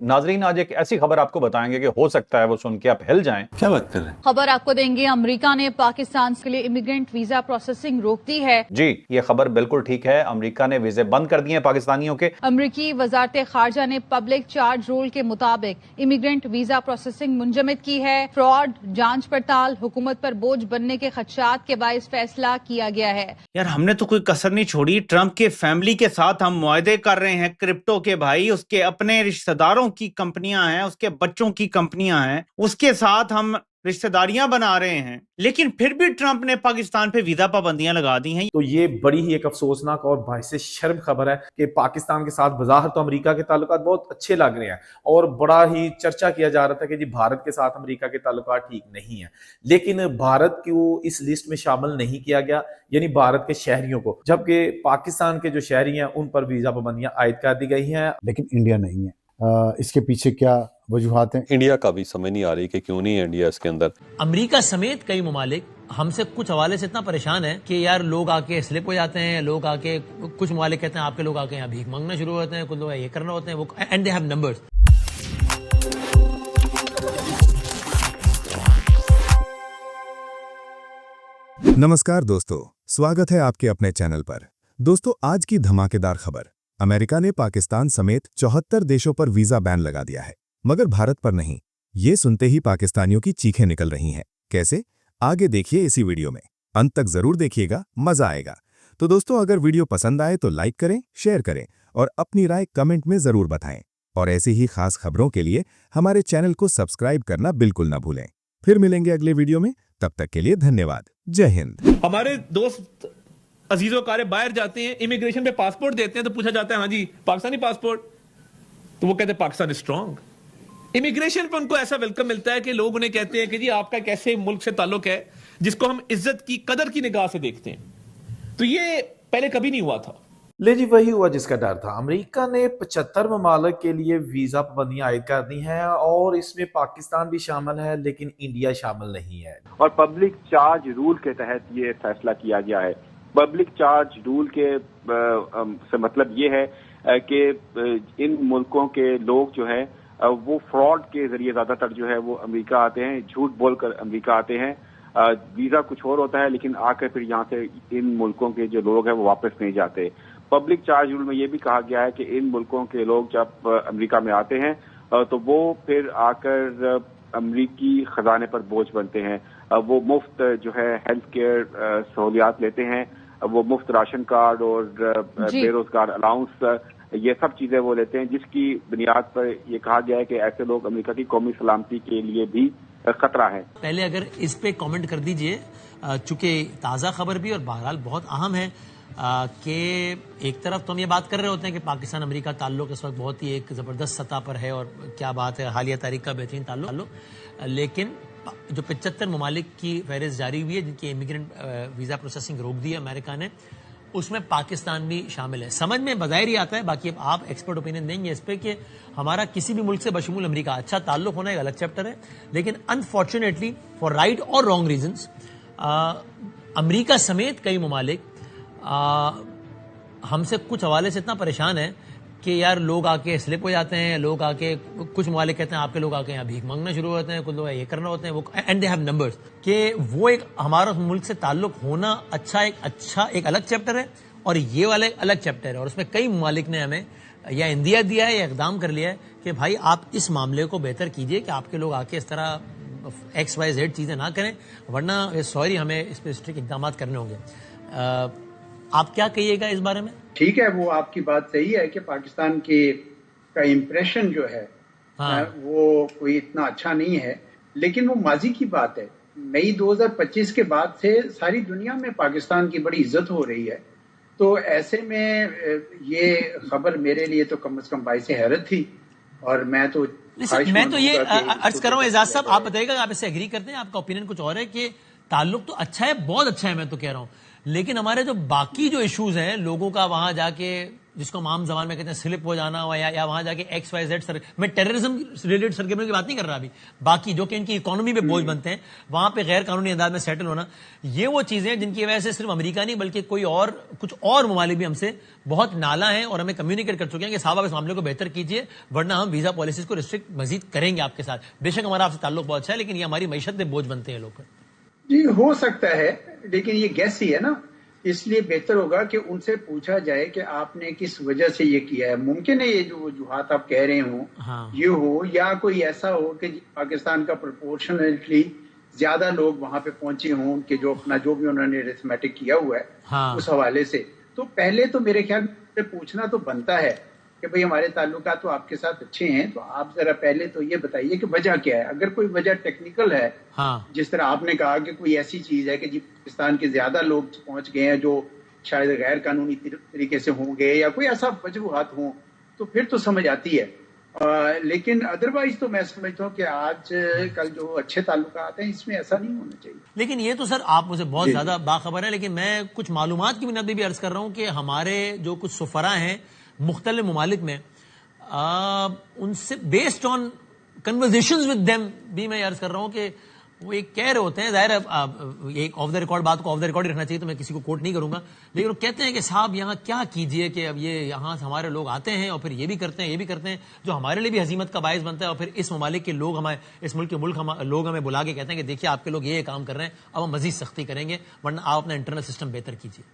नाजरीन, आज एक ऐसी खबर आपको बताएंगे कि हो सकता है वो सुन के आप हिल जाएं। क्या बात कर रहे हैं? खबर आपको देंगे, अमेरिका ने पाकिस्तान के लिए इमिग्रेंट वीजा प्रोसेसिंग रोक दी है। जी, ये खबर बिल्कुल ठीक है। अमेरिका ने वीजे बंद कर दिए हैं पाकिस्तानियों के। अमरीकी वजारत खारजा ने पब्लिक चार्ज रूल के मुताबिक इमिग्रेंट वीजा प्रोसेसिंग मुंजमद की है। फ्रॉड, जांच पड़ताल, हुकूमत पर बोझ बनने के खदशात के बायस फैसला किया गया है। यार हमने तो कोई कसर नहीं छोड़ी। ट्रंप के फैमिली के साथ हम मुआहदे कर रहे हैं क्रिप्टो के, भाई उसके अपने रिश्तेदारों की कंपनियां हैं, उसके बच्चों की कंपनियां हैं, उसके साथ हम रिश्तेदारियां बना रहे हैं, लेकिन फिर भी ट्रंप ने पाकिस्तान पे वीजा पाबंदियां लगा दी हैं। तो ये बड़ी ही एक अफसोसनाक और बाइसे शर्म खबर है कि पाकिस्तान के साथ बज़ाहिर तो अमेरिका के ताल्लुकात बहुत अच्छे लग रहे हैं और बड़ा ही चर्चा किया जा रहा था कि जी भारत के साथ अमेरिका के ताल्लुकात ठीक नहीं है, लेकिन भारत को इस लिस्ट में शामिल नहीं किया गया, यानी भारत के शहरियों को, जबकि पाकिस्तान के जो शहरी हैं उन पर वीजा पाबंदियां आयद कर दी गई हैं, लेकिन इंडिया नहीं है। इसके पीछे क्या वजूहात हैं? इंडिया का भी समझ नहीं आ रही कि क्यों नहीं है इंडिया इसके अंदर। अमेरिका समेत कई ममालिक हमसे कुछ हवाले से इतना परेशान है कि यार लोग आके स्लिप हो जाते हैं, लोग आके, कुछ ममालिक कहते हैं आपके लोग आके यहाँ भीख मांगना शुरू होते हैं, कुछ लोग ये करना होते हैं वो, एंड दे हैव नंबर्स। नमस्कार दोस्तों, स्वागत है आपके अपने चैनल पर। दोस्तों, आज की धमाकेदार खबर, अमेरिका ने पाकिस्तान समेत 74 देशों पर वीजा बैन लगा दिया है, मगर भारत पर नहीं। ये सुनते ही पाकिस्तानियों की चीखें निकल रही हैं। कैसे? आगे देखिए इसी वीडियो में, अंत तक जरूर देखिएगा, मजा आएगा। तो दोस्तों, अगर वीडियो पसंद आए तो लाइक करें, शेयर करें और अपनी राय कमेंट में जरूर बताएं। और ऐसी ही खास खबरों के लिए हमारे चैनल को सब्सक्राइब करना बिल्कुल ना भूलें। फिर मिलेंगे अगले वीडियो में, तब तक के लिए धन्यवाद। जय हिंद। हमारे दोस्त अजीजों कारे बाहर जाते हैं, इमिग्रेशन पे पासपोर्ट देते हैं तो पूछा जाता है हाँ जी पाकिस्तानी पासपोर्ट, तो वो कहते हैं पाकिस्तान स्ट्रांग। इमिग्रेशन पे उनको ऐसा वेलकम मिलता है कि लोग उन्हें कहते हैं कि जी आपका एक ऐसे मुल्क से ताल्लुक है जिसको हम इज्जत की, कदर की निगाह से देखते हैं। तो ये पहले कभी नहीं हुआ था। ले जी, वही हुआ जिसका डर था। अमेरिका ने 75 ममालिक के लिए वीजा पाबंदियां आयद कर दी हैं और इसमें पाकिस्तान भी शामिल है, लेकिन इंडिया शामिल नहीं है। और पब्लिक चार्ज रूल के तहत ये फैसला किया गया है। पब्लिक चार्ज रूल के से मतलब ये है कि इन मुल्कों के लोग जो है वो फ्रॉड के जरिए ज्यादातर जो है वो अमेरिका आते हैं, झूठ बोलकर अमेरिका आते हैं। वीजा कुछ और होता है, लेकिन आकर फिर यहाँ से इन मुल्कों के जो लोग हैं वो वापस नहीं जाते। पब्लिक चार्ज रूल में ये भी कहा गया है कि इन मुल्कों के लोग जब अमेरिका में आते हैं तो वो फिर आकर अमेरिकी खजाने पर बोझ बनते हैं। वो मुफ्त जो है हेल्थ केयर सहूलियात लेते हैं, वो मुफ्त राशन कार्ड और बेरोजगार अलाउंस, ये सब चीजें वो लेते हैं, जिसकी बुनियाद पर ये कहा गया है कि ऐसे लोग अमेरिका की कौमी सलामती के लिए भी खतरा है। पहले अगर इस पे कमेंट कर दीजिए, चूंकि ताज़ा खबर भी और बहरहाल बहुत अहम है कि एक तरफ तो हम ये बात कर रहे होते हैं कि पाकिस्तान अमेरिका ताल्लुक इस वक्त बहुत ही एक ज़बरदस्त सतह पर है और क्या बात है, हालिया तारीख का बेहतरीन ताल्लुक, लेकिन जो 75 ममालिक की फहरिस्त जारी हुई है जिनकी इमिग्रेंट वीज़ा प्रोसेसिंग रोक दी है अमेरिका ने, उसमें पाकिस्तान भी शामिल है। समझ में बज़ाहिर ही आता है, बाकी अब आप एक्सपर्ट ओपिनियन देंगे इस पे कि हमारा किसी भी मुल्क से बशमूल अमेरिका अच्छा ताल्लुक होना एक अलग चैप्टर है, लेकिन अनफॉर्चुनेटली फॉर राइट और रॉन्ग रीजंस अमेरिका समेत कई ममालिक हमसे कुछ हवाले से इतना परेशान है कि यार लोग आके स्लिप हो जाते हैं, लोग आके, कुछ ममालिक कहते हैं आपके लोग आके यहाँ भीख मांगना शुरू होते हैं, कुछ लोग ये करना होते हैं वो, एंड दे हैव नंबर्स, कि वो एक हमारा मुल्क से ताल्लुक होना अच्छा एक अलग चैप्टर है और ये वाला एक अलग चैप्टर है। और उसमें कई ममालिक ने हमें या इंदिया दिया है या इकदाम कर लिया है कि भाई आप इस मामले को बेहतर कीजिए कि आपके लोग आके इस तरह XYZ चीज़ें ना करें, वरना सॉरी हमें इस पर स्ट्रिक्ट इकदाम करने होंगे। आप क्या कहिएगा इस बारे में? ठीक है, वो आपकी बात सही है कि पाकिस्तान का इम्प्रेशन जो है वो कोई इतना अच्छा नहीं है, लेकिन वो माजी की बात है। मई 2025 के बाद से सारी दुनिया में पाकिस्तान की बड़ी इज्जत हो रही है, तो ऐसे में ये खबर मेरे लिए तो कम से कम बाइसे हैरत थी। और मैं तो ये अर्ज कर रहा हूँ एजाज साहब, आप बताइएगा आप इससे एग्री करते हैं? आपका ओपिनियन कुछ और है कि ताल्लुक तो अच्छा है, बहुत अच्छा है, मैं तो कह रहा हूँ, लेकिन हमारे जो बाकी जो इश्यूज हैं, लोगों का वहां जाके جس کو ہم عام زبان میں کہتے ہیں سلپ ہو جانا ہوا یا وہاں جا کے ایکس وائی زیڈ میں ٹیررزم ریلیٹڈ سرگرمیوں کی بات نہیں کر رہا ابھی، باقی جو کہ ان کی اکانومی پہ بوجھ بنتے ہیں، وہاں پہ غیر قانونی انداز میں سیٹل ہونا، یہ وہ چیزیں جن کی وجہ سے صرف امریکہ نہیں بلکہ کوئی اور کچھ اور ممالک بھی ہم سے بہت نالا ہیں اور ہمیں کمیونیکیٹ کر چکے ہیں کہ صاحب آپ اس معاملے کو بہتر کیجیے ورنہ ہم ویزا پالیسیز کو ریسٹرکٹ مزید کریں گے آپ کے ساتھ. بے شک ہمارا آپ سے تعلق بہت اچھا ہے لیکن یہ ہماری معیشت پہ بوجھ بنتے ہیں لوگ. جی ہو سکتا ہے لیکن یہ گیس ہی ہے نا، اس لیے بہتر ہوگا کہ ان سے پوچھا جائے کہ آپ نے کس وجہ سے یہ کیا ہے. ممکن ہے یہ جو وجوہات آپ کہہ رہے ہوں یہ ہو، یا کوئی ایسا ہو کہ پاکستان کا پرپورشنلی زیادہ لوگ وہاں پہ پہنچے ہوں کہ جو اپنا جو بھی انہوں نے ریتھمیٹک کیا ہوا ہے اس حوالے سے. تو پہلے تو میرے خیال سے پوچھنا تو بنتا ہے کہ بھئی ہمارے تعلقات تو آپ کے ساتھ اچھے ہیں، تو آپ ذرا پہلے تو یہ بتائیے کہ وجہ کیا ہے. اگر کوئی وجہ ٹیکنیکل ہے جس طرح آپ نے کہا کہ کوئی ایسی چیز ہے کہ جی پاکستان کے زیادہ لوگ پہنچ گئے ہیں جو شاید غیر قانونی طریقے سے ہوں گے یا کوئی ایسا وجوہات ہوں تو پھر تو سمجھ آتی ہے. لیکن ادروائز تو میں سمجھتا ہوں کہ آج کل جو اچھے تعلقات ہیں اس میں ایسا نہیں ہونا چاہیے. لیکن یہ تو سر آپ مجھے بہت زیادہ باخبر ہے، لیکن میں کچھ معلومات کی بنیاد پہ بھی عرض کر رہا ہوں کہ ہمارے جو کچھ سفراء ہیں مختلف ممالک میں ان سے بیسڈ آن کنورزیشنز ود دیم بھی میں عرض کر رہا ہوں کہ وہ ایک کہہ رہے ہوتے ہیں، ظاہر ہے ایک آف دا ریکارڈ بات کو آف دا ریکارڈ ہی رکھنا چاہیے تو میں کسی کو کوٹ نہیں کروں گا، لیکن وہ کہتے ہیں کہ صاحب یہاں کیا کیجئے کہ اب یہ یہاں ہمارے لوگ آتے ہیں اور پھر یہ بھی کرتے ہیں یہ بھی کرتے ہیں جو ہمارے لیے بھی ہزیمت کا باعث بنتا ہے، اور پھر اس ممالک کے لوگ ہمیں اس ملک کے لوگ ہمیں بلا کے کہتے ہیں کہ دیکھیے آپ کے لوگ یہ کام کر رہے ہیں اب ہم مزید سختی کریں گے ورنہ آپ اپنا انٹرنل سسٹم بہتر کیجیے.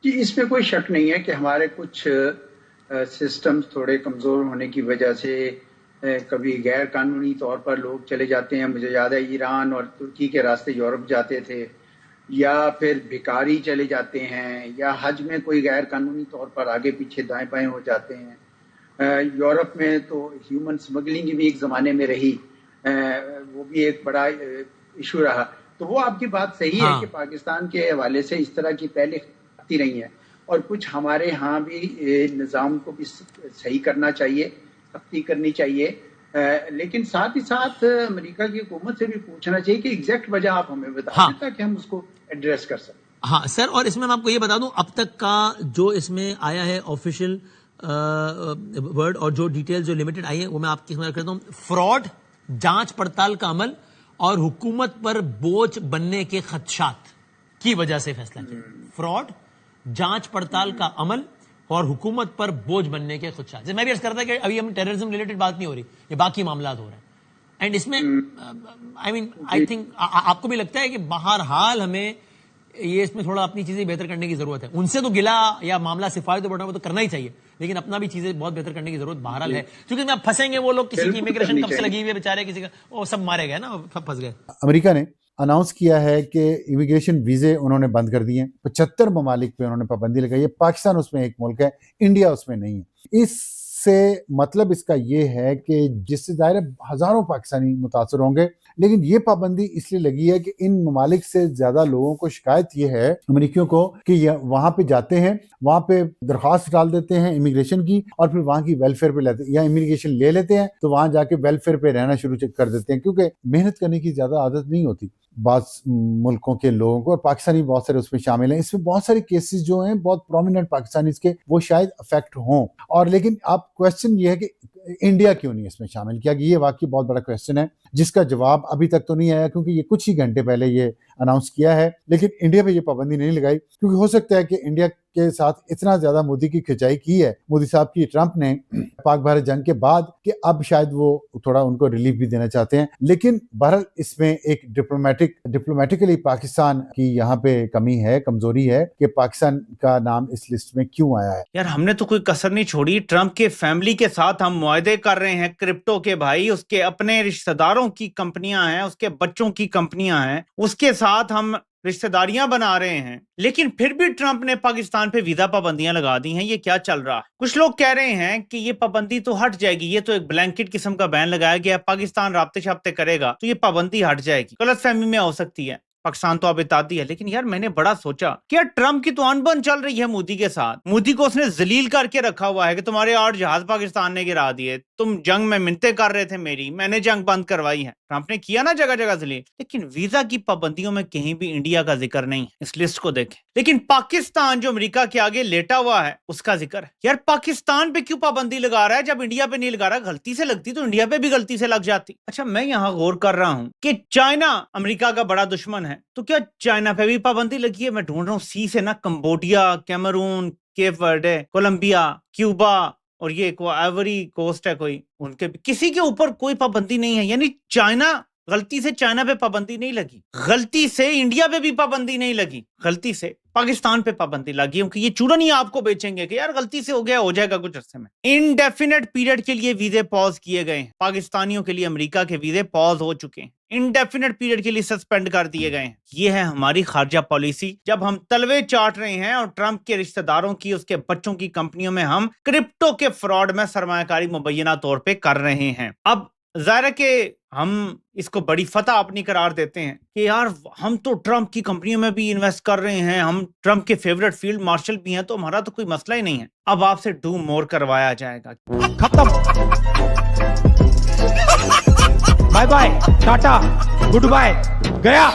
جی اس میں کوئی شک نہیں ہے کہ ہمارے کچھ سسٹمز تھوڑے کمزور ہونے کی وجہ سے کبھی غیر قانونی طور پر لوگ چلے جاتے ہیں. مجھے یاد ہے ایران اور ترکی کے راستے یورپ جاتے تھے، یا پھر بھکاری چلے جاتے ہیں، یا حج میں کوئی غیر قانونی طور پر آگے پیچھے دائیں بائیں ہو جاتے ہیں. یورپ میں تو ہیومن سمگلنگ بھی ایک زمانے میں رہی، وہ بھی ایک بڑا ایشو رہا. تو وہ آپ کی بات صحیح ہے کہ پاکستان کے حوالے سے اس طرح کی پہلے آتی رہی ہیں اور کچھ ہمارے ہاں بھی نظام کو بھی صحیح کرنا چاہیے، سختی کرنی چاہیے، لیکن ساتھ ہی ساتھ امریکہ کی حکومت سے بھی پوچھنا چاہیے کہ ایگزیکٹ وجہ آپ ہمیں بتائیں تاکہ ہم اس کو ایڈریس کر سکیں. ہاں سر، اور اس میں میں آپ کو یہ بتا دوں اب تک کا جو اس میں آیا ہے آفیشیل ورڈ اور جو ڈیٹیل جو لمیٹڈ آئی ہے وہ میں آپ کی سمجھ کرتا ہوں. فراڈ، جانچ پڑتال کا عمل اور حکومت پر بوجھ بننے کے خدشات کی وجہ سے فیصلہ کیا. فراڈ، جانچ پڑتال کا عمل اور حکومت پر بوجھ بننے کے خدشات. میں بھی عرض کرتا کہ ابھی ہم ٹیررزم ریلیٹڈ بات نہیں ہو رہی، یہ باقی معاملات ہو رہے ہیں. اینڈ اس میں آئی تھنک آپ کو بھی لگتا ہے کہ بہرحال ہمیں یہ اس میں تھوڑا اپنی چیزیں بہتر کرنے کی ضرورت ہے. ان سے تو گلا یا معاملہ سفارت بڑھنا وہ تو کرنا ہی چاہیے، لیکن اپنا بھی چیزیں بہت بہتر کرنے کی ضرورت بہرحال ہے. کیونکہ میں پھنسیں گے وہ لوگ، کسی کی امیگریشن کب سے لگی ہوئی ہے بیچارے، کسی کا وہ سب مارے گئے نا، پھنس گئے. امریکہ نے اناؤنس کیا ہے کہ امیگریشن ویزے انہوں نے بند کر دیے ہیں. 75 ممالک پہ انہوں نے پابندی لگائی ہے. پاکستان اس میں ایک ملک ہے، انڈیا اس میں نہیں ہے. اس سے مطلب اس کا یہ ہے کہ جس سے ظاہر ہزاروں پاکستانی متاثر ہوں گے، لیکن یہ پابندی اس لیے لگی ہے کہ ان ممالک سے زیادہ لوگوں کو شکایت یہ ہے امریکیوں کو کہ وہاں پہ جاتے ہیں، وہاں پہ درخواست ڈال دیتے ہیں امیگریشن کی اور پھر وہاں کی ویلفیئر پہ لیتے ہیں، یا امیگریشن لے لیتے ہیں تو وہاں جا کے ویلفیئر پہ رہنا شروع کر دیتے ہیں، کیونکہ محنت کرنے کی زیادہ عادت نہیں ہوتی بعض ملکوں کے لوگوں کو، اور پاکستانی بہت سارے اس میں شامل ہیں. اس میں بہت سارے کیسز جو ہیں بہت پرومیننٹ پاکستانیز کے وہ شاید افیکٹ ہوں. اور لیکن آپ کویسچن یہ ہے کہ انڈیا کیوں نہیں اس میں شامل کیا، یہ واقعی بہت بڑا کویسچن ہے جس کا جواب ابھی تک تو نہیں آیا، کیونکہ یہ کچھ ہی گھنٹے پہلے یہ اناؤنس کیا ہے. لیکن انڈیا پہ یہ پابندی نہیں لگائی، کیونکہ ہو سکتا ہے کہ انڈیا کے ساتھ اتنا زیادہ مودی کی کھچائی کی ہے مودی صاحب کی ٹرمپ نے پاک بھارت جنگ کے بعد کہ اب شاید وہ تھوڑا ان کو ریلیف بھی دینا چاہتے ہیں. لیکن بہرحال اس میں ایک ڈپلومیٹکلی پاکستان کی یہاں پہ کمی ہے، کمزوری ہے کہ پاکستان کا نام اس لسٹ میں کیوں آیا ہے. یار ہم نے تو کوئی کسر نہیں چھوڑی. ٹرمپ کے فیملی کے ساتھ ہم معاہدے کر رہے ہیں کرپٹو کے بھائی، اس کے اپنے رشتہ داروں کی کمپنیاں ہیں، اس کے بچوں کی کمپنیاں ہیں، اس کے ساتھ ہم رشتہ داریاں بنا رہے ہیں. لیکن پھر بھی ٹرمپ نے پاکستان پہ ویزا پابندیاں لگا دی ہیں. یہ کیا چل رہا ہے؟ کچھ لوگ کہہ رہے ہیں کہ یہ پابندی تو ہٹ جائے گی، یہ تو ایک بلینکٹ قسم کا بین لگایا گیا ہے، پاکستان رابطے شابطے کرے گا تو یہ پابندی ہٹ جائے گی. غلط فہمی میں ہو سکتی ہے. पाकिस्तान तो आबितादी है, लेकिन यार मैंने बड़ा सोचा कि यार ट्रम्प की तो अनबन चल रही है मोदी के साथ। मोदी को उसने जलील करके रखा हुआ है कि तुम्हारे 8 जहाज पाकिस्तान ने गिरा दिए, तुम जंग में मिन्नतें कर रहे थे मेरी, मैंने जंग बंद करवाई है। ट्रम्प ने किया ना जगह जगह जलील, लेकिन वीजा की पाबंदियों में कहीं भी इंडिया का जिक्र नहीं है। इस लिस्ट को देखें, लेकिन पाकिस्तान जो अमेरिका के आगे लेटा हुआ है उसका जिक्र है। यार पाकिस्तान पे क्यों पाबंदी लगा रहा है जब इंडिया पे नहीं लगा रहा? गलती से लगती तो इंडिया पे भी गलती से लग जाती। अच्छा, मैं यहाँ गौर कर रहा हूँ कि चाइना अमेरिका का बड़ा दुश्मन है, तो क्या चाइना पे भी पाबंदी लगी है? मैं ढूंढ रहा हूँ सी से ना, Cambodia, Cameroon, Cape Verde, Colombia, Cuba और ये आइवरी कोस्ट है कोई, उनके किसी के ऊपर कोई पाबंदी नहीं है। यानी चाइना, गलती से चाइना पे पाबंदी नहीं लगी, गलती से इंडिया पे भी पाबंदी नहीं लगी, गलती से पाकिस्तान पे पाबंदी लगी, क्योंकि ये चूरन ही आपको बेचेंगे कि यार गलती से हो गया, हो जाएगा कुछ अरसे में। इनडेफिनेट पीरियड के लिए वीजे पॉज किए गए हैं पाकिस्तानियों के लिए, अमेरिका के वीजे पॉज हो चुके हैं, इनडेफिनेट पीरियड के लिए सस्पेंड कर दिए गए हैं। ये है हमारी खारजा पॉलिसी। जब हम तलवे चाट रहे हैं और ट्रंप के रिश्तेदारों की, उसके बच्चों की कंपनियों में हम क्रिप्टो के फ्रॉड में सरमायाकारी मुबैना तौर पे कर रहे हैं। अब जाहिर है कि हम इसको बड़ी फतह अपनी करार देते हैं कि यार हम तो ट्रंप की कंपनियों में भी इन्वेस्ट कर रहे हैं, हम ट्रंप के फेवरेट फील्ड मार्शल भी हैं, तो हमारा तो कोई मसला ही नहीं है। अब आपसे डू मोर करवाया जाएगा। खत्म, bye bye, tata, goodbye, गया।